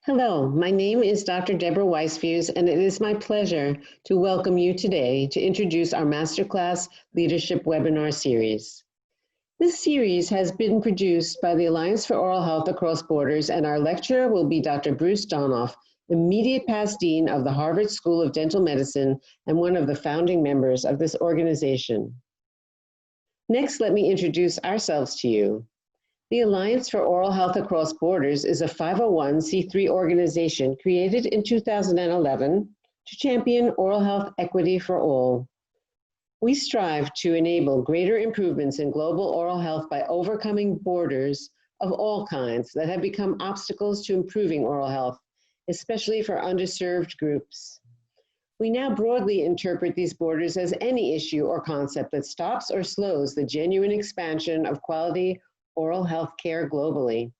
Hello, my name is Dr. Deborah Weisfuse, and it is my pleasure to welcome you today to introduce our Masterclass Leadership Webinar Series. This series has been produced by the Alliance for Oral Health Across Borders, and our lecturer will be Dr. Bruce Donoff, immediate past dean of the Harvard School of Dental Medicine and one of the founding members of this organization. Next, let me introduce ourselves to you. The Alliance for Oral Health Across Borders is a 501c3 organization created in 2011 to champion oral health equity for all. We strive to enable greater improvements in global oral health by overcoming borders of all kinds that have become obstacles to improving oral health, especially for underserved groups. We now broadly interpret these borders as any issue or concept that stops or slows the genuine expansion of quality oral health care globally.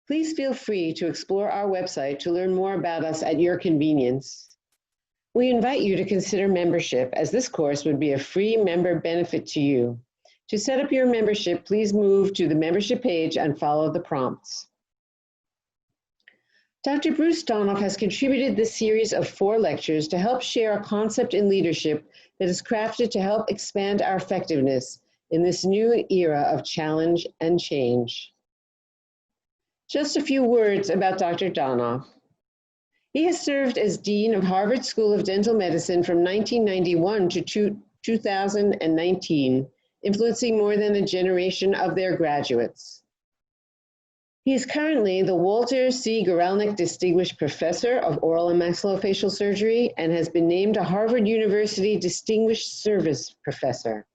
Please feel free to explore our website to learn more about us at your convenience. We invite you to consider membership, as this course would be a free member benefit to you. To set up your membership, please move to the membership page and follow the prompts. Dr. Bruce Donoff has contributed this series of 4 lectures to help share a concept in leadership that is crafted to help expand our effectiveness in this new era of challenge and change. Just a few words about Dr. Donoff. He has served as Dean of Harvard School of Dental Medicine from 1991 to 2019, influencing more than a generation of their graduates. He is currently the Walter C. Guralnick Distinguished Professor of Oral and Maxillofacial Surgery and has been named a Harvard University Distinguished Service Professor.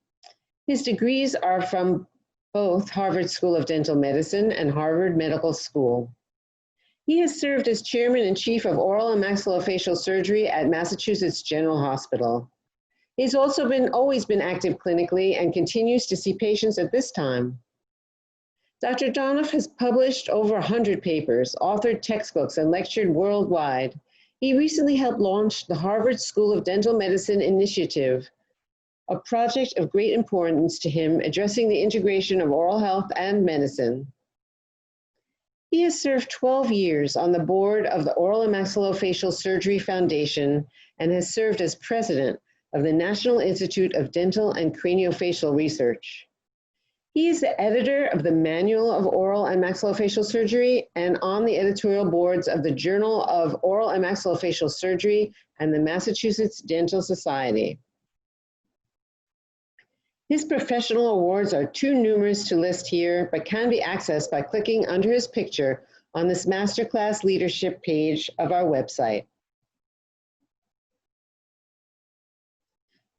His degrees are from both Harvard School of Dental Medicine and Harvard Medical School. He has served as Chairman and Chief of Oral and Maxillofacial Surgery at Massachusetts General Hospital. He's also always been active clinically and continues to see patients at this time. Dr. Donoff has published over 100 papers, authored textbooks, and lectured worldwide. He recently helped launch the Harvard School of Dental Medicine Initiative, a project of great importance to him addressing the integration of oral health and medicine. He has served 12 years on the board of the Oral and Maxillofacial Surgery Foundation and has served as president of the National Institute of Dental and Craniofacial Research. He is the editor of the Manual of Oral and Maxillofacial Surgery and on the editorial boards of the Journal of Oral and Maxillofacial Surgery and the Massachusetts Dental Society. His professional awards are too numerous to list here, but can be accessed by clicking under his picture on this Masterclass Leadership page of our website.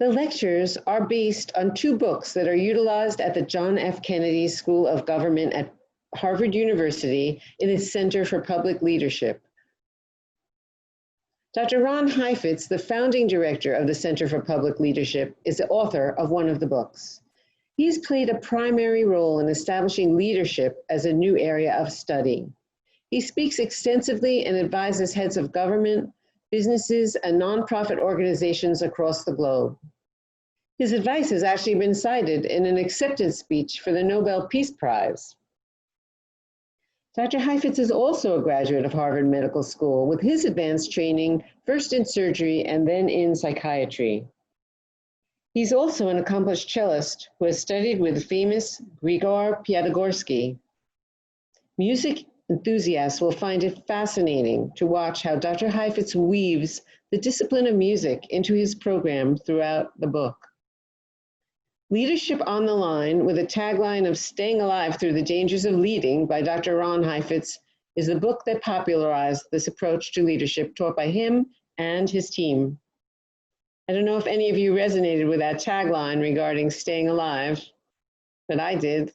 The lectures are based on 2 books that are utilized at the John F. Kennedy School of Government at Harvard University in its Center for Public Leadership. Dr. Ron Heifetz, the founding director of the Center for Public Leadership, is the author of one of the books. He's played a primary role in establishing leadership as a new area of study. He speaks extensively and advises heads of government, businesses, and nonprofit organizations across the globe. His advice has actually been cited in an acceptance speech for the Nobel Peace Prize. Dr. Heifetz is also a graduate of Harvard Medical School with his advanced training first in surgery and then in psychiatry. He's also an accomplished cellist who has studied with famous Grigor Piatigorsky. Music enthusiasts will find it fascinating to watch how Dr. Heifetz weaves the discipline of music into his program throughout the book. Leadership on the Line, with a tagline of Staying Alive Through the Dangers of Leading by Dr. Ron Heifetz, is the book that popularized this approach to leadership taught by him and his team. I don't know if any of you resonated with that tagline regarding staying alive, but I did.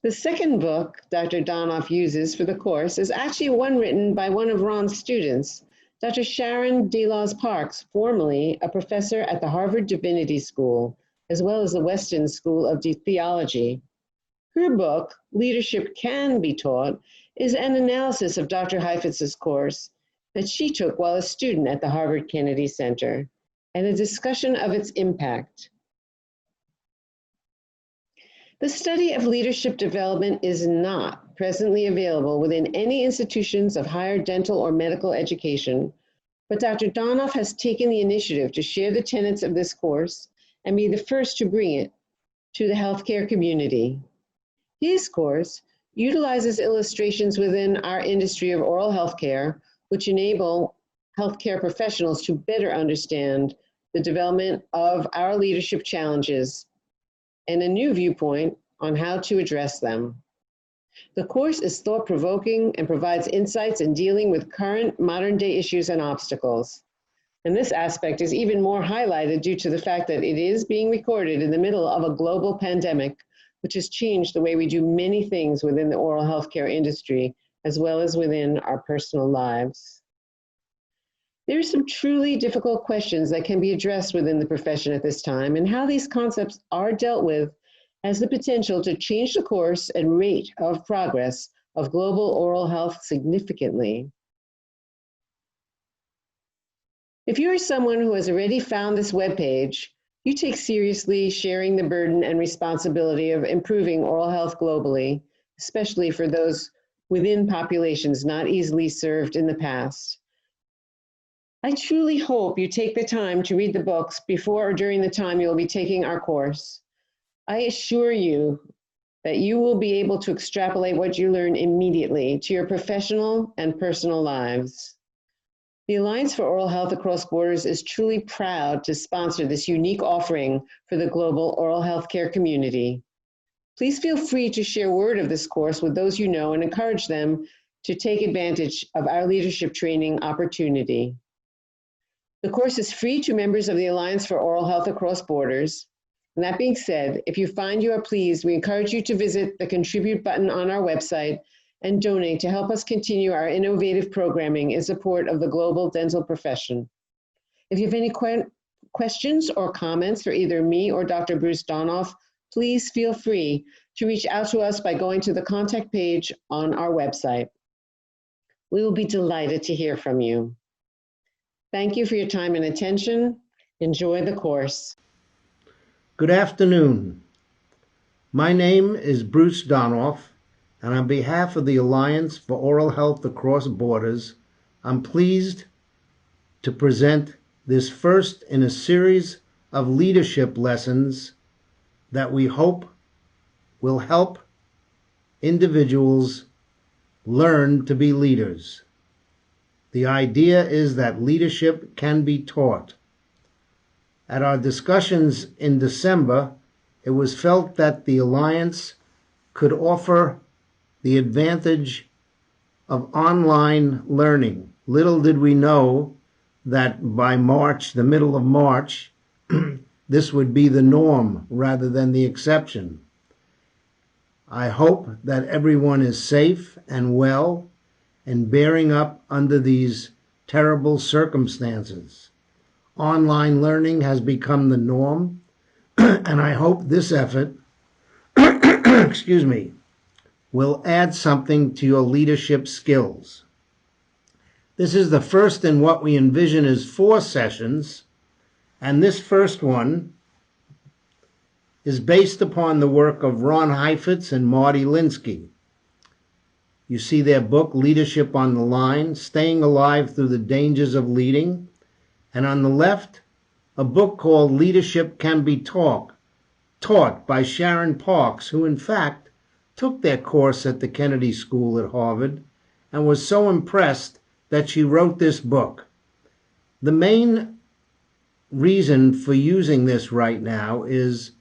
The second book Dr. Donoff uses for the course is actually one written by one of Ron's students, Dr. Sharon DeLaws Parks, formerly a professor at the Harvard Divinity School, as well as the Weston School of Theology. Her book, Leadership Can Be Taught, is an analysis of Dr. Heifetz's course that she took while a student at the Harvard Kennedy Center, and a discussion of its impact. The study of leadership development is not presently available within any institutions of higher dental or medical education, but Dr. Donoff has taken the initiative to share the tenets of this course and be the first to bring it to the healthcare community. His course utilizes illustrations within our industry of oral healthcare, which enable healthcare professionals to better understand the development of our leadership challenges and a new viewpoint on how to address them. The course is thought-provoking and provides insights in dealing with current modern-day issues and obstacles. And this aspect is even more highlighted due to the fact that it is being recorded in the middle of a global pandemic, which has changed the way we do many things within the oral healthcare industry, as well as within our personal lives. There are some truly difficult questions that can be addressed within the profession at this time, and how these concepts are dealt with has the potential to change the course and rate of progress of global oral health significantly. If you are someone who has already found this webpage, you take seriously sharing the burden and responsibility of improving oral health globally, especially for those within populations not easily served in the past. I truly hope you take the time to read the books before or during the time you will be taking our course. I assure you that you will be able to extrapolate what you learn immediately to your professional and personal lives. The Alliance for Oral Health Across Borders is truly proud to sponsor this unique offering for the global oral health care community. Please feel free to share word of this course with those you know and encourage them to take advantage of our leadership training opportunity. The course is free to members of the Alliance for Oral Health Across Borders. And that being said, if you find you are pleased, we encourage you to visit the Contribute button on our website and donate to help us continue our innovative programming in support of the global dental profession. If you have any questions or comments for either me or Dr. Bruce Donoff, please feel free to reach out to us by going to the contact page on our website. We will be delighted to hear from you. Thank you for your time and attention. Enjoy the course. Good afternoon. My name is Bruce Donoff, and on behalf of the Alliance for Oral Health Across Borders, I'm pleased to present this first in a series of leadership lessons that we hope will help individuals learn to be leaders. The idea is that leadership can be taught. At our discussions in December, it was felt that the Alliance could offer the advantage of online learning. Little did we know that by March, the middle of March, this would be the norm rather than the exception. I hope that everyone is safe and well and bearing up under these terrible circumstances. Online learning has become the norm, and I hope this effort, excuse me, will add something to your leadership skills. This is the first in what we envision as 4 sessions, and this first one is based upon the work of Ron Heifetz and Marty Linsky. You see their book, Leadership on the Line, Staying Alive Through the Dangers of Leading. And on the left, a book called Leadership Can Be Taught by Sharon Parks, who in fact took their course at the Kennedy School at Harvard and was so impressed that she wrote this book. The main reason for using this right now is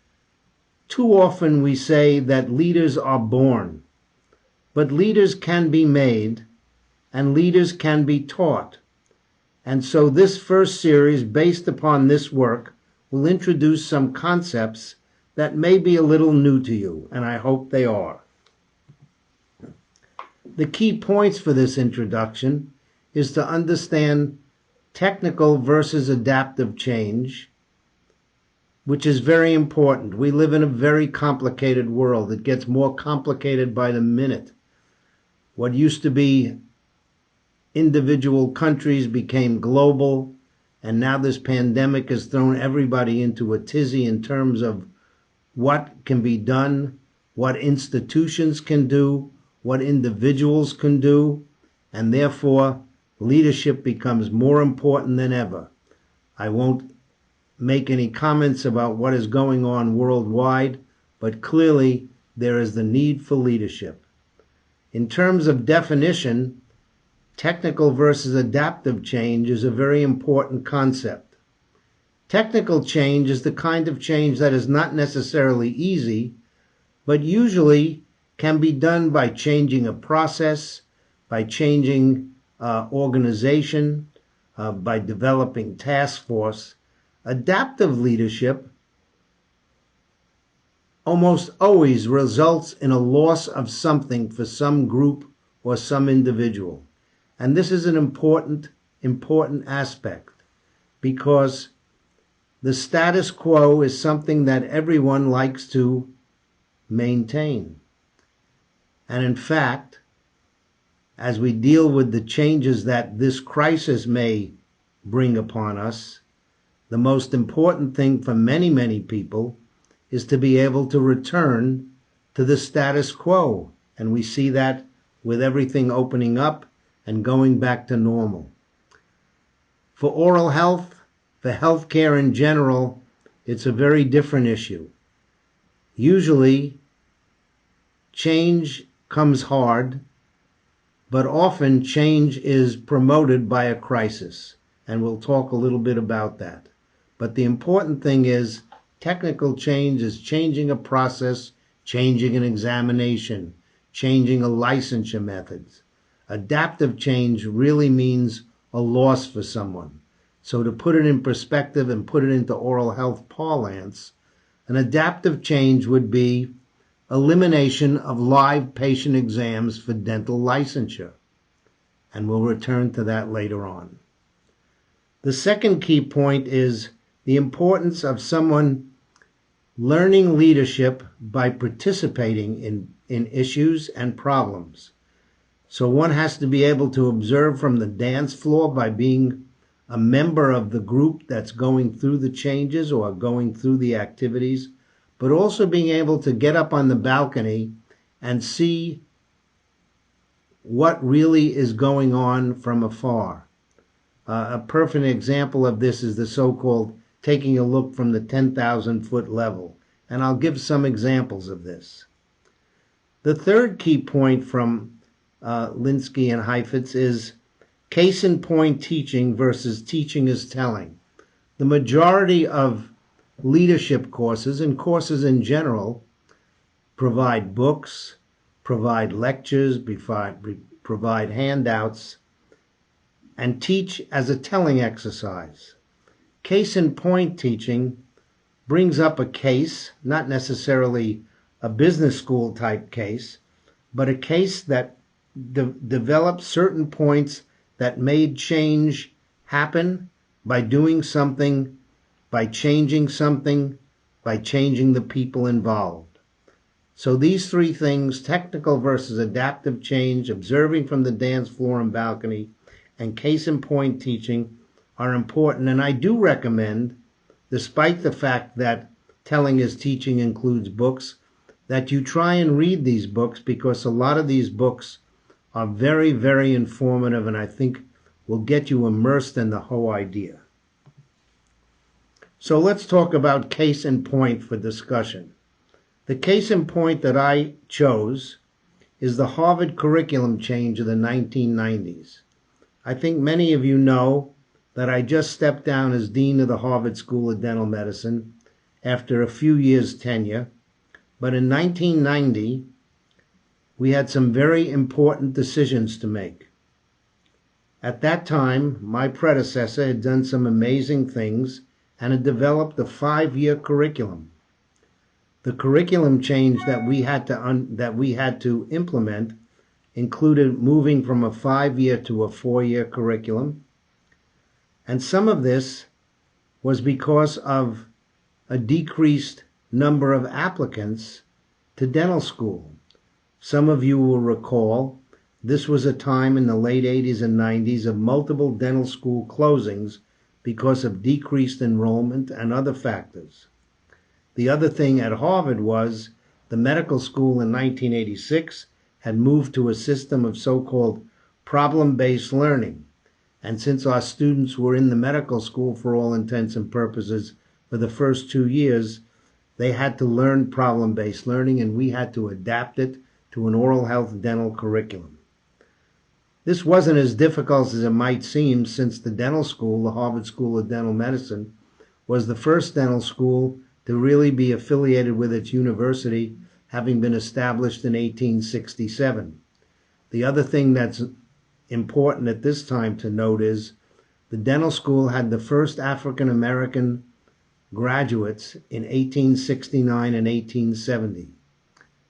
too often we say that leaders are born. But leaders can be made, and leaders can be taught. And so this first series, based upon this work, will introduce some concepts that may be a little new to you, and I hope they are. The key points for this introduction is to understand technical versus adaptive change, which is very important. We live in a very complicated world. It gets more complicated by the minute. What used to be individual countries became global, and now this pandemic has thrown everybody into a tizzy in terms of what can be done what institutions can do, what individuals can do, and therefore leadership becomes more important than ever. I won't make any comments about what is going on worldwide, but clearly there is the need for leadership. In terms of definition, technical versus adaptive change is a very important concept. Technical change is the kind of change that is not necessarily easy, but usually can be done by changing a process, by changing organization, by developing task force. Adaptive leadership almost always results in a loss of something for some group or some individual. And this is an important aspect, because the status quo is something that everyone likes to maintain. And in fact, as we deal with the changes that this crisis may bring upon us, the most important thing for many, many people is to be able to return to the status quo. And we see that with everything opening up and going back to normal. For oral health, for healthcare in general, it's a very different issue. Usually, change comes hard, but often change is promoted by a crisis. And we'll talk a little bit about that. But the important thing is, technical change is changing a process, changing an examination, changing a licensure methods. Adaptive change really means a loss for someone. So to put it in perspective and put it into oral health parlance, an adaptive change would be elimination of live patient exams for dental licensure. And we'll return to that later on. The second key point is the importance of someone learning leadership by participating in issues and problems. So one has to be able to observe from the dance floor by being a member of the group that's going through the changes or going through the activities, but also being able to get up on the balcony and see what really is going on from afar. A perfect example of this is the so-called taking a look from the 10,000-foot level. And I'll give some examples of this. The third key point from Linsky and Heifetz is case-in-point teaching versus teaching as telling. The majority of leadership courses and courses in general provide books, provide lectures, provide handouts, and teach as a telling exercise. Case-in-point teaching brings up a case, not necessarily a business school type case, but a case that develops certain points that made change happen by doing something, by changing something, by changing the people involved. So these three things, technical versus adaptive change, observing from the dance floor and balcony, and case-in-point teaching are important. And I do recommend, despite the fact that telling as teaching includes books, that you try and read these books, because a lot of these books are very, very informative, and I think will get you immersed in the whole idea. So let's talk about case in point for discussion. The case in point that I chose is the Harvard curriculum change of the 1990s. I think many of you know that I just stepped down as Dean of the Harvard School of Dental Medicine after a few years' tenure. But in 1990, we had some very important decisions to make. At that time, my predecessor had done some amazing things and had developed a 5-year curriculum. The curriculum change that we had to implement included moving from a 5-year to a 4-year curriculum. And some of this was because of a decreased number of applicants to dental school. Some of you will recall this was a time in the late 80s and 90s of multiple dental school closings because of decreased enrollment and other factors. The other thing at Harvard was The medical school in 1986 had moved to a system of so-called problem-based learning. And since our students were in the medical school for all intents and purposes for the first 2 years, they had to learn problem-based learning, and we had to adapt it to an oral health dental curriculum. This wasn't as difficult as it might seem, since the dental school, the Harvard School of Dental Medicine, was the first dental school to really be affiliated with its university, having been established in 1867. The other thing that's important at this time to note is the dental school had the first African American graduates in 1869 and 1870.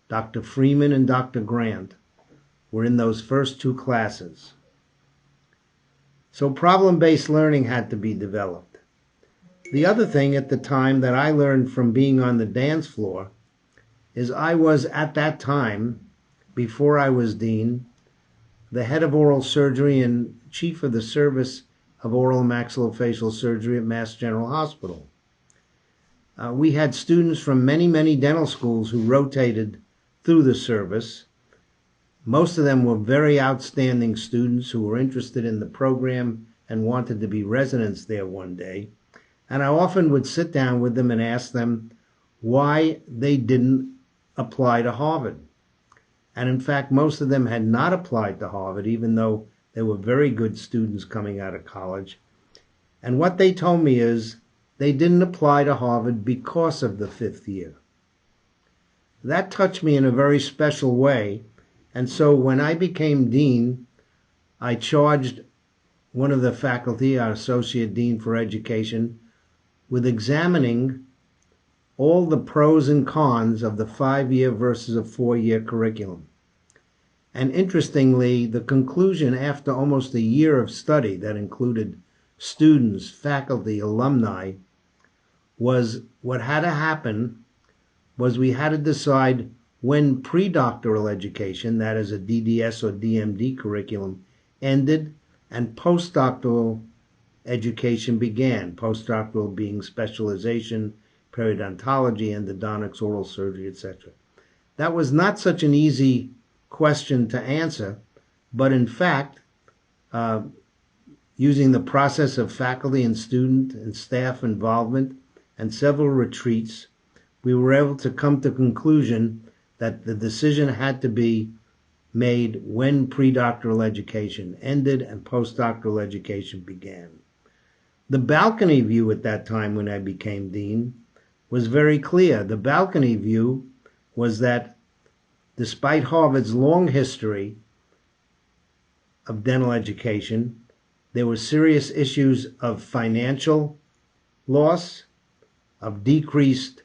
Dr. Freeman and Dr. Grant were in those first two classes. So problem-based learning had to be developed. The other thing at the time that I learned from being on the dance floor is I was at that time, before I was dean, the head of oral surgery and chief of the service of oral and maxillofacial surgery at Mass General Hospital. We had students from many, many dental schools who rotated through the service. Most of them were very outstanding students who were interested in the program and wanted to be residents there one day. And I often would sit down with them and ask them why they didn't apply to Harvard. And in fact, most of them had not applied to Harvard, even though they were very good students coming out of college. And what they told me is they didn't apply to Harvard because of the fifth year. That touched me in a very special way. And so when I became dean, I charged one of the faculty, our associate dean for education, with examining all the pros and cons of the 5-year versus a 4-year curriculum. And interestingly, the conclusion after almost a year of study that included students, faculty, alumni, was what had to happen was we had to decide when pre-doctoral education, that is a DDS or DMD curriculum, ended and postdoctoral education began, postdoctoral being specialization, periodontology, endodontics, oral surgery, etc. That was not such an easy question to answer, but in fact, using the process of faculty and student and staff involvement and several retreats, we were able to come to the conclusion that the decision had to be made when pre-doctoral education ended and postdoctoral education began. The balcony view at that time when I became dean was very clear. The balcony view was that despite Harvard's long history of dental education, there were serious issues of financial loss, of decreased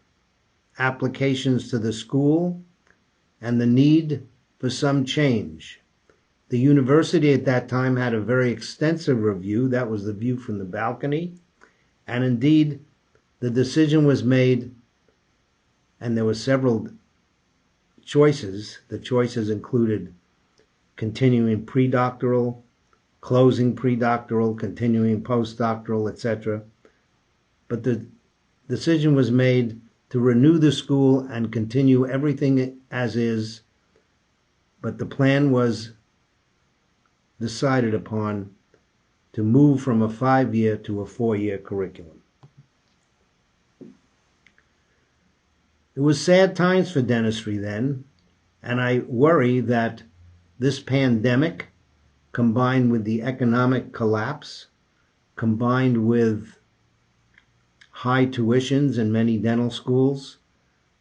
applications to the school, and the need for some change. The university at that time had a very extensive review. That was the view from the balcony. And indeed, the decision was made, and there were several choices. The choices included continuing pre-doctoral, closing pre-doctoral, continuing postdoctoral, etc. But the decision was made to renew the school and continue everything as is, but the plan was decided upon to move from a 5-year to a 4-year curriculum. It was sad times for dentistry then, and I worry that this pandemic, combined with the economic collapse, combined with high tuitions in many dental schools,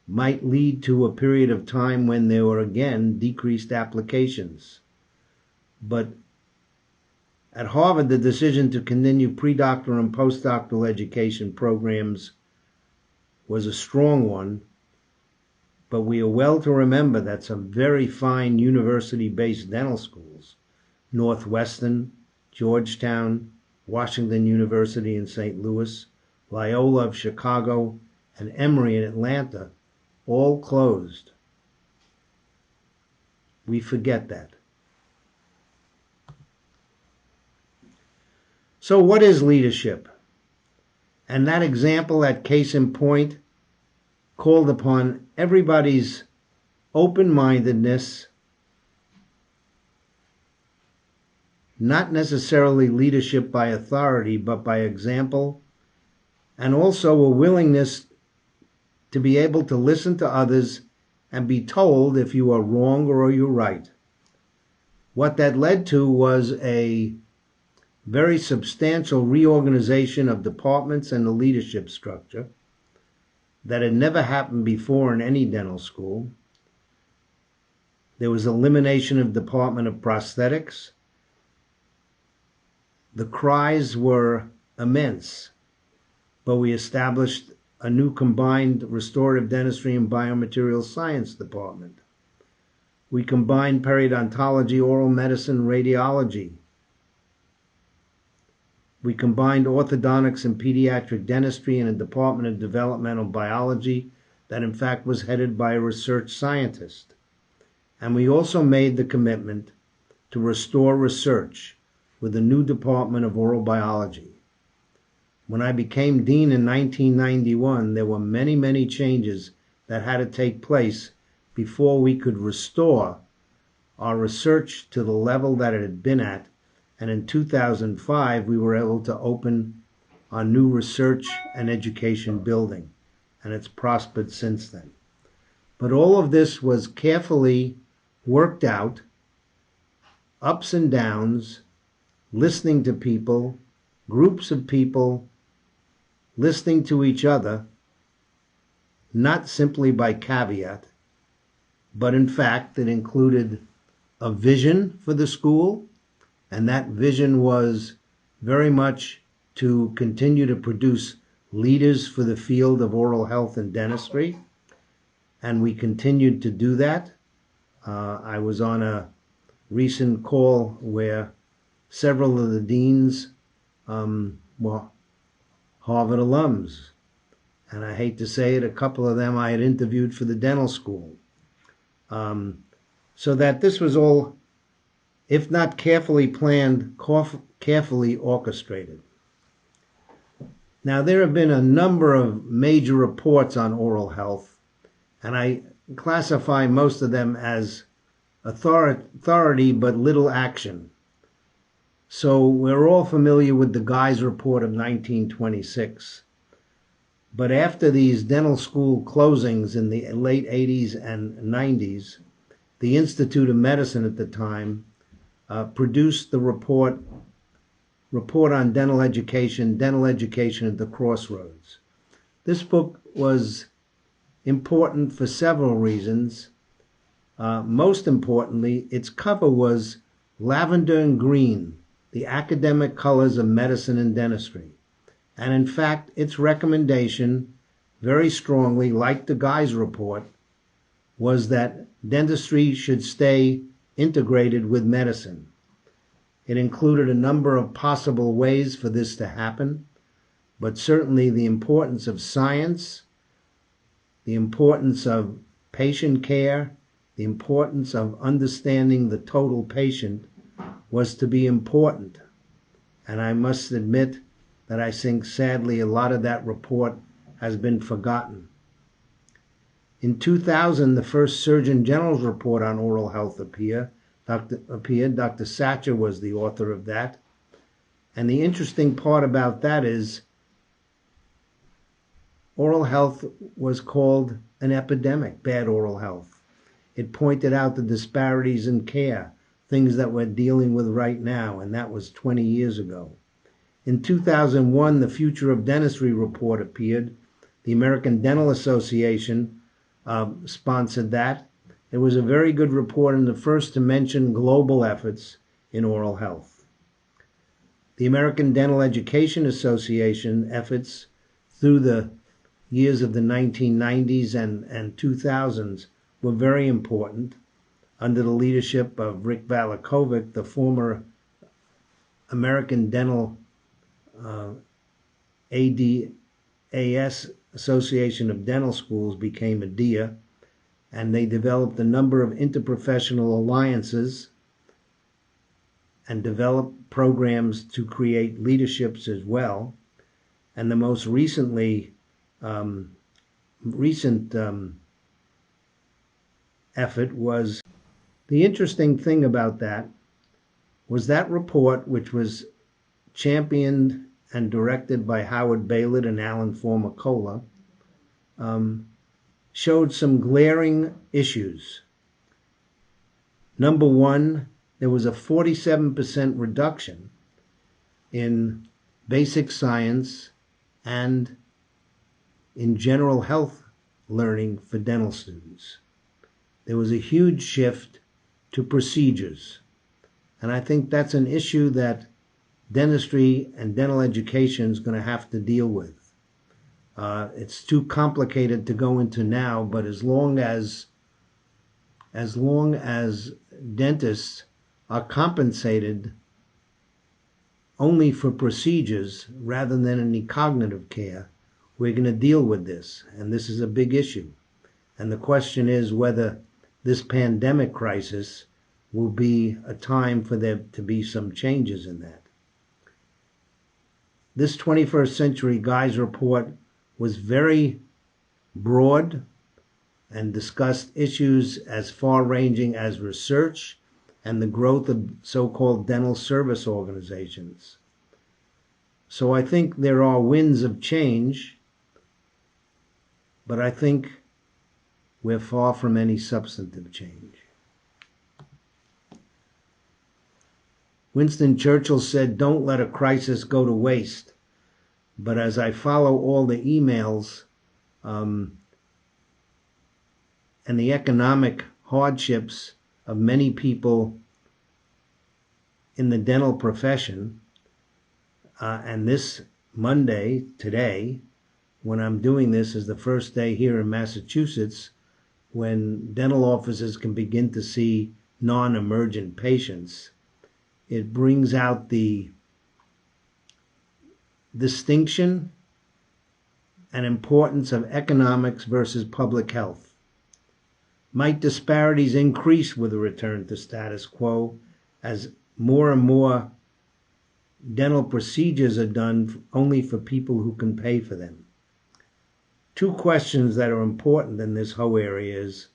might lead to a period of time when there were again decreased applications. But at Harvard, the decision to continue pre-doctoral and postdoctoral education programs was a strong one, but we are well to remember that some very fine university-based dental schools, Northwestern, Georgetown, Washington University in St. Louis, Loyola of Chicago, and Emory in Atlanta, all closed. We forget that. So what is leadership? And that example, that case in point, called upon everybody's open-mindedness, not necessarily leadership by authority, but by example, and also a willingness to be able to listen to others and be told if you are wrong or you're right. What that led to was a very substantial reorganization of departments and the leadership structure that had never happened before in any dental school. There was elimination of Department of Prosthetics. The cries were immense, but we established a new combined restorative dentistry and biomaterial science department. We combined periodontology, oral medicine, radiology. We combined orthodontics and pediatric dentistry in a department of developmental biology that in fact was headed by a research scientist. And we also made the commitment to restore research with a new department of oral biology. When I became dean in 1991, there were many, many changes that had to take place before we could restore our research to the level that it had been at. And in 2005, we were able to open our new research and education building, and it's prospered since then. But all of this was carefully worked out, ups and downs, listening to people, groups of people, listening to each other, not simply by caveat, but in fact it included a vision for the school, and that vision was very much to continue to produce leaders for the field of oral health and dentistry, and we continued to do that. I was on a recent call where several of the deans were Harvard alums, and I hate to say it, a couple of them I had interviewed for the dental school. So that this was all, if not carefully planned, carefully orchestrated. Now, there have been a number of major reports on oral health, and I classify most of them as authority but little action. So we're all familiar with the Guy's report of 1926. But after these dental school closings in the late 80s and 90s, the Institute of Medicine at the time produced the report on dental education at the Crossroads. This book was important for several reasons. Most importantly, its cover was lavender and green, the academic colors of medicine and dentistry. And in fact, its recommendation, very strongly, like the Guy's report, was that dentistry should stay integrated with medicine. It included a number of possible ways for this to happen, but certainly the importance of science, the importance of patient care, the importance of understanding the total patient was to be important. And I must admit that I think sadly a lot of that report has been forgotten. In 2000, the first Surgeon General's report on oral health appeared. Dr. Satcher was the author of that. And the interesting part about that is oral health was called an epidemic, bad oral health. It pointed out the disparities in care, things that we're dealing with right now, and that was 20 years ago. In 2001, the Future of Dentistry report appeared. The American Dental Association sponsored that. It was a very good report and the first to mention global efforts in oral health. The American Dental Education Association efforts through the years of the 1990s and 2000s were very important. Under the leadership of Rick Valakovic, the former American Dental ADAS, Association of Dental Schools, became ADIA, and they developed a number of interprofessional alliances and developed programs to create leaderships as well. And the most recent, effort was the interesting thing about that was that report, which was championed and directed by Howard Baylett and Alan Formicola, showed some glaring issues. Number one, there was a 47% reduction in basic science and in general health learning for dental students. There was a huge shift to procedures. And I think that's an issue that dentistry and dental education is going to have to deal with. It's too complicated to go into now, but as long as dentists are compensated only for procedures rather than any cognitive care, we're going to deal with this. And this is a big issue. And the question is whether this pandemic crisis will be a time for there to be some changes in that. This 21st Century Guys report was very broad and discussed issues as far-ranging as research and the growth of so-called dental service organizations. So I think there are winds of change, but I think we're far from any substantive change. Winston Churchill said, "Don't let a crisis go to waste." But as I follow all the emails and the economic hardships of many people in the dental profession, and this Monday, today, when I'm doing this, is the first day here in Massachusetts when dental offices can begin to see non-emergent patients. It brings out the distinction and importance of economics versus public health. Might disparities increase with a return to status quo as more and more dental procedures are done only for people who can pay for them? Two questions that are important in this whole area is,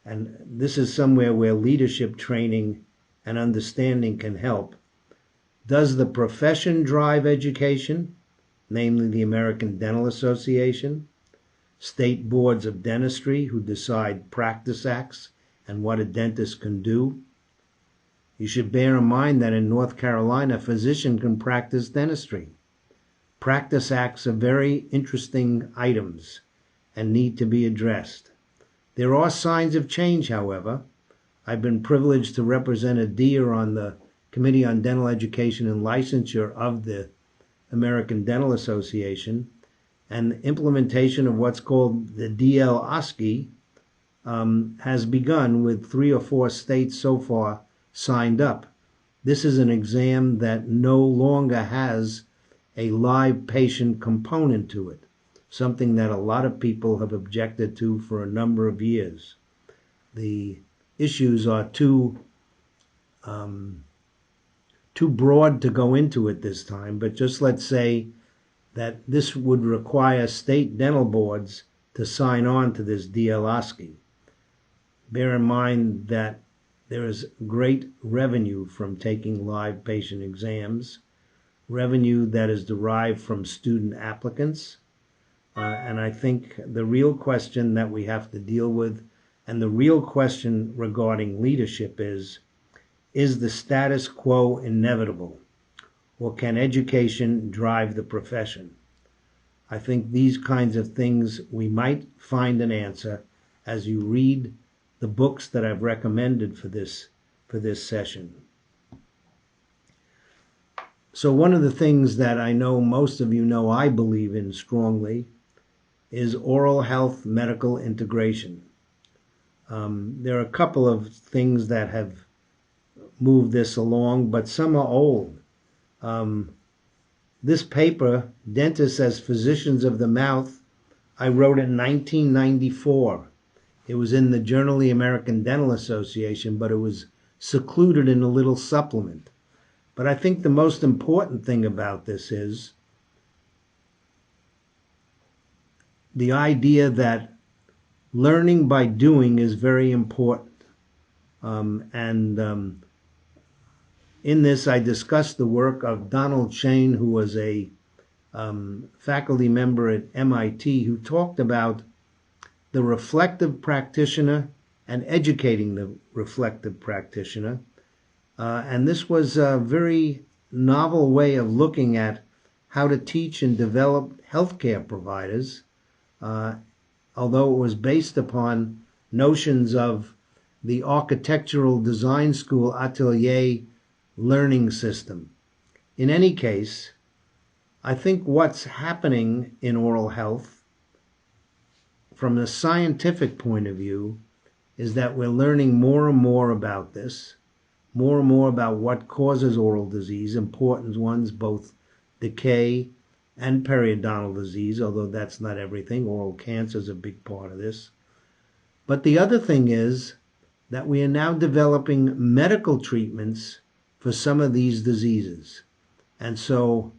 and this is somewhere where leadership training and understanding can help. Does the profession drive education, namely the American Dental Association, state boards of dentistry who decide practice acts and what a dentist can do? You should bear in mind that in North Carolina, a physician can practice dentistry. Practice acts are very interesting items and need to be addressed. There are signs of change, however. I've been privileged to represent a DEER on the Committee on Dental Education and Licensure of the American Dental Association, and the implementation of what's called the DL-OSCE has begun with 3 or 4 states so far signed up. This is an exam that no longer has a live patient component to it, something that a lot of people have objected to for a number of years. The issues are too broad to go into it this time, but just let's say that this would require state dental boards to sign on to this DL-OSCE. Bear in mind that there is great revenue from taking live patient exams, revenue that is derived from student applicants, and I think the real question that we have to deal with, and the real question regarding leadership is the status quo inevitable, or can education drive the profession? I think these kinds of things we might find an answer as you read the books that I've recommended for this session. So one of the things that I know most of you know I believe in strongly is oral health medical integration. There are a couple of things that have moved this along, but some are old. This paper, Dentists as Physicians of the Mouth, I wrote in 1994. It was in the Journal of the American Dental Association, but it was secluded in a little supplement. But I think the most important thing about this is the idea that learning by doing is very important. In this, I discussed the work of Donald Shane, who was a faculty member at MIT, who talked about the reflective practitioner and educating the reflective practitioner. And this was a very novel way of looking at how to teach and develop healthcare providers, although it was based upon notions of the architectural design school atelier learning system. In any case, I think what's happening in oral health from a scientific point of view is that we're learning more and more about this, more and more about what causes oral disease, important ones, both decay and periodontal disease, although that's not everything. Oral cancer is a big part of this. But the other thing is that we are now developing medical treatments for some of these diseases. And so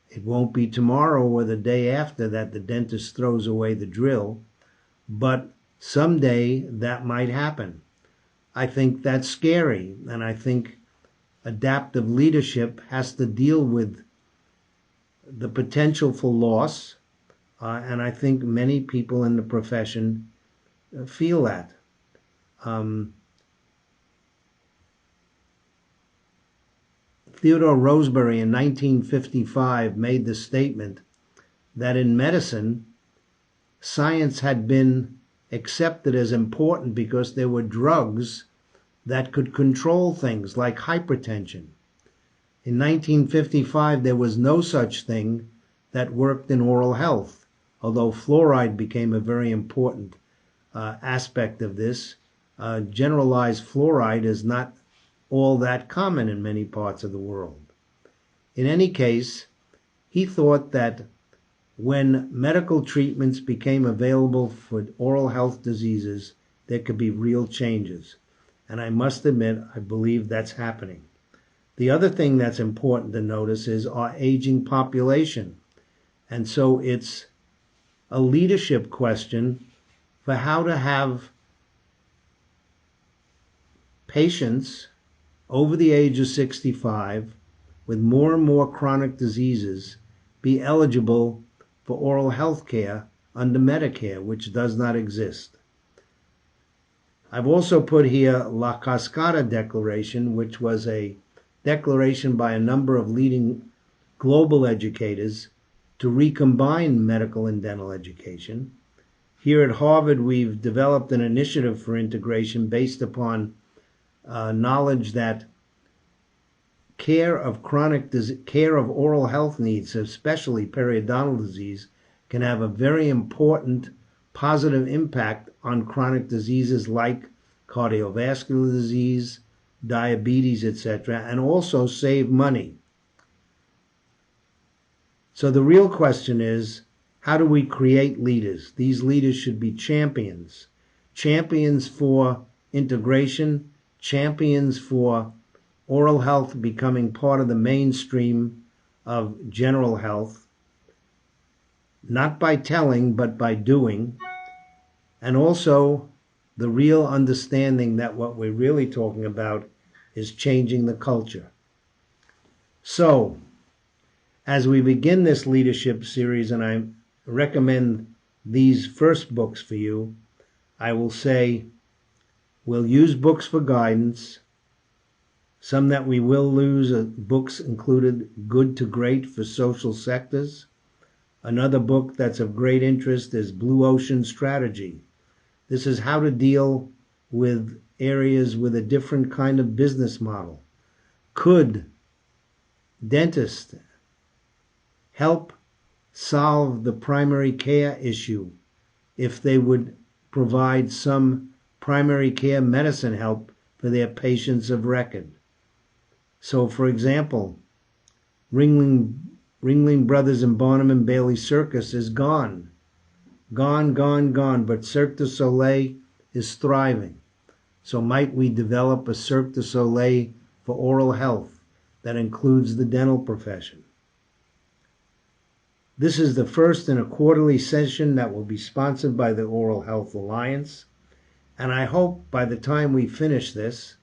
it won't be tomorrow or the day after that the dentist throws away the drill, but someday that might happen. I think that's scary, and I think adaptive leadership has to deal with the potential for loss, and I think many people in the profession feel that. Theodore Rosebery in 1955 made the statement that in medicine, science had been accepted as important because there were drugs that could control things like hypertension. In 1955, there was no such thing that worked in oral health, although fluoride became a very important aspect of this. Generalized fluoride is not all that common in many parts of the world. In any case, he thought that when medical treatments became available for oral health diseases, there could be real changes. And I must admit, I believe that's happening. The other thing that's important to notice is our aging population. And so it's a leadership question for how to have patients over the age of 65 with more and more chronic diseases be eligible for oral health care under Medicare, which does not exist. I've also put here La Cascada Declaration, which was a declaration by a number of leading global educators to recombine medical and dental education. Here at Harvard, we've developed an initiative for integration based upon knowledge that care of oral health needs, especially periodontal disease, can have a very important positive impact on chronic diseases like cardiovascular disease, diabetes, etc., and also save money. So the real question is, how do we create leaders? These leaders should be champions. Champions for integration, champions for oral health becoming part of the mainstream of general health, not by telling, but by doing, and also the real understanding that what we're really talking about is changing the culture. So, as we begin this leadership series, and I recommend these first books for you, I will say we'll use books for guidance. Some that we will lose are books included Good to Great for Social Sectors. Another book that's of great interest is Blue Ocean Strategy. This is how to deal with areas with a different kind of business model. Could dentists help solve the primary care issue if they would provide some primary care medicine help for their patients of record? So, for example, Ringling Brothers and Barnum and Bailey Circus is gone. Gone, but Cirque du Soleil is thriving. So might we develop a Cirque du Soleil for oral health that includes the dental profession? This is the first in a quarterly session that will be sponsored by the Oral Health Alliance. And I hope by the time we finish this,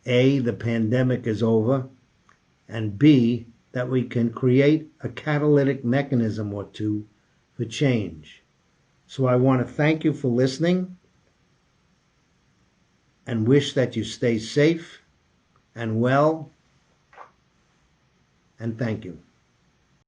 A, the pandemic is over, and B, that we can create a catalytic mechanism or two for change. So I want to thank you for listening and wish that you stay safe and well, and thank you.